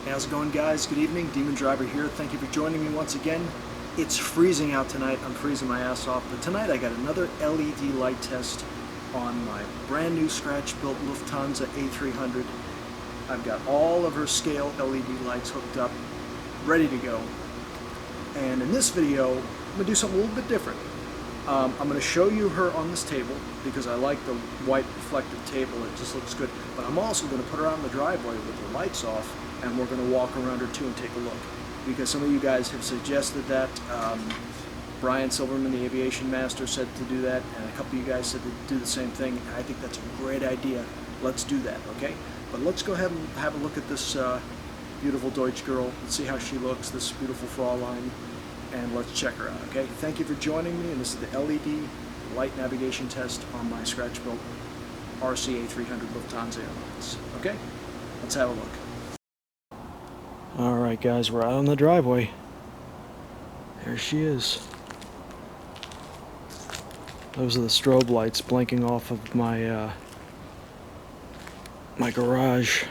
How's it going, guys? Good evening. DemonDriver here. Thank you for joining me once again. It's freezing out tonight. I'm freezing my ass off. But tonight I got another LED light test on my brand new scratch-built Lufthansa A300. I've got all of her scale LED lights hooked up, ready to go. And in this video, I'm going to do something a little bit different. I'm going to show you her on this table because I like the white reflective table. It just looks good. But I'm also going to put her out in the driveway with the lights off, and we're going to walk around her too and take a look. Because some of you guys have suggested that. Brian Silverman, the aviation master, said to do that, and a couple of you guys said to do the same thing. And I think that's a great idea. Let's do that, okay? But let's go ahead and have a look at this beautiful Deutsch girl. Let's see how she looks, this beautiful Fraulein, and let's check her out, okay? Thank you for joining me, and this is the LED light navigation test on my scratch-built RC A300 Lufthansa Airlines, okay? Let's have a look. Alright guys, we're out on the driveway. There she is. Those are the strobe lights blinking off of my my garage.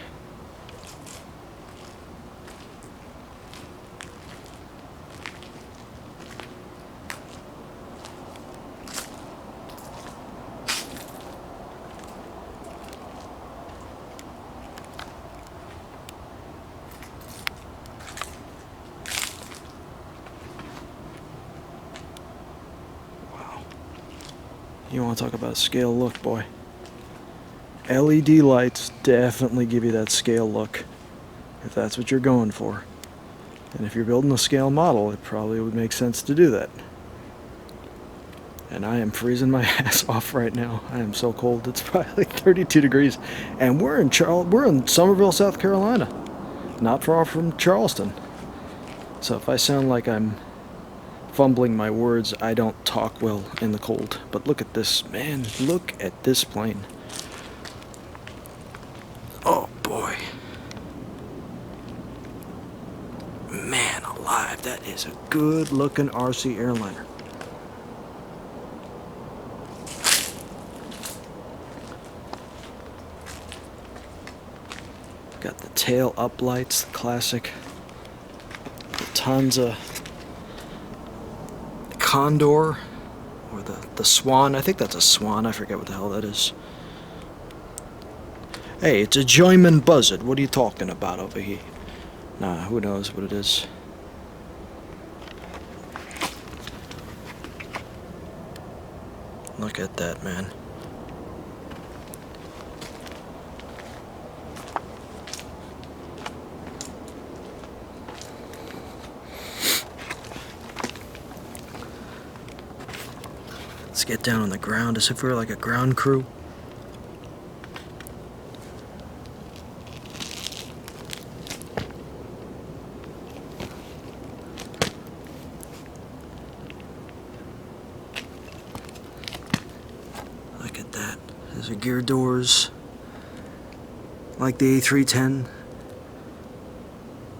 You want to talk about scale look, boy. LED lights definitely give you that scale look, if that's what you're going for. And if you're building a scale model, it probably would make sense to do that. And I am freezing my ass off right now. I am so cold. It's probably like 32 degrees. And we're in Summerville, South Carolina. Not far from Charleston. So if I sound like I'm fumbling my words, I don't talk well in the cold. But look at this, man. Look at this plane. Oh boy. Man alive, that is a good looking RC Airliner. Got the tail up lights, the classic Lufthansa Condor, or the Swan. I think that's a Swan. I forget what the hell that is. Hey, it's a German buzzard. What are you talking about over here? Nah, who knows what it is. Look at that, man. Let's get down on the ground as if we were like a ground crew. Look at that. There's our gear doors. Like the A310.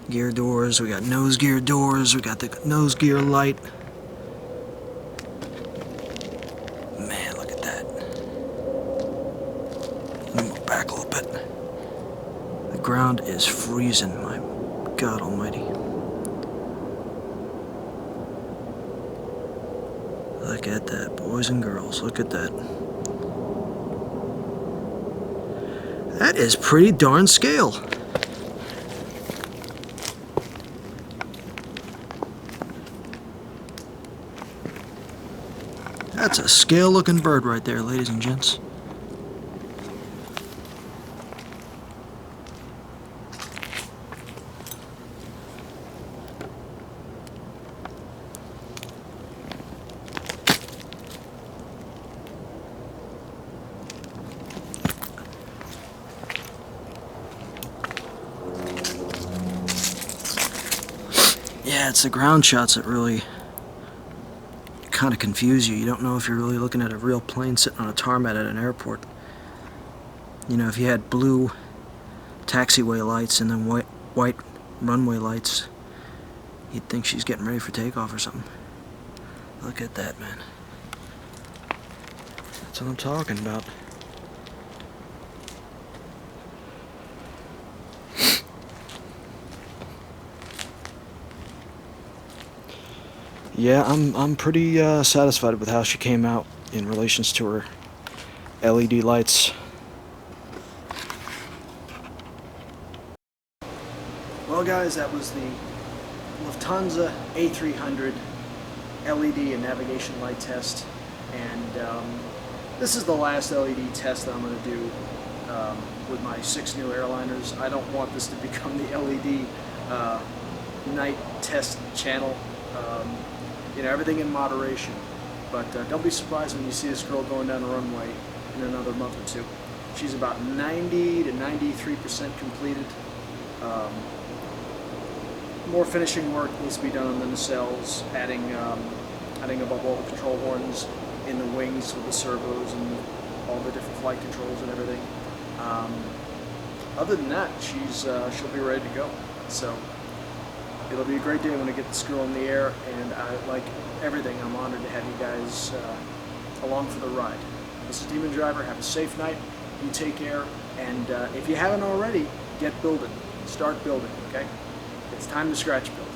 Gear doors. We got nose gear doors. We got the nose gear light. Back a little bit. The ground is freezing, my God almighty. Look at that, boys and girls, look at that. That is pretty darn scale. That's a scale looking bird right there, ladies and gents. Yeah, it's the ground shots that really kind of confuse you. You don't know if you're really looking at a real plane sitting on a tarmac at an airport. You know, if you had blue taxiway lights and then white runway lights, you'd think she's getting ready for takeoff or something. Look at that, man. That's what I'm talking about. Yeah, I'm pretty satisfied with how she came out in relations to her LED lights. Well guys, that was the Lufthansa A300 LED and navigation light test, and this is the last LED test that I'm going to do with my 6 new airliners. I don't want this to become the LED night test channel. You know, everything in moderation, but don't be surprised when you see this girl going down the runway in another month or two. She's about 90 to 93% completed. More finishing work needs to be done on the nacelles, adding above all the control horns in the wings with the servos and all the different flight controls and everything. Other than that, she'll be ready to go. So it'll be a great day when I get this girl in the air, and like everything, I'm honored to have you guys along for the ride. This is DemonDriver. Have a safe night. You take care, and if you haven't already, get building. Start building, okay? It's time to scratch build.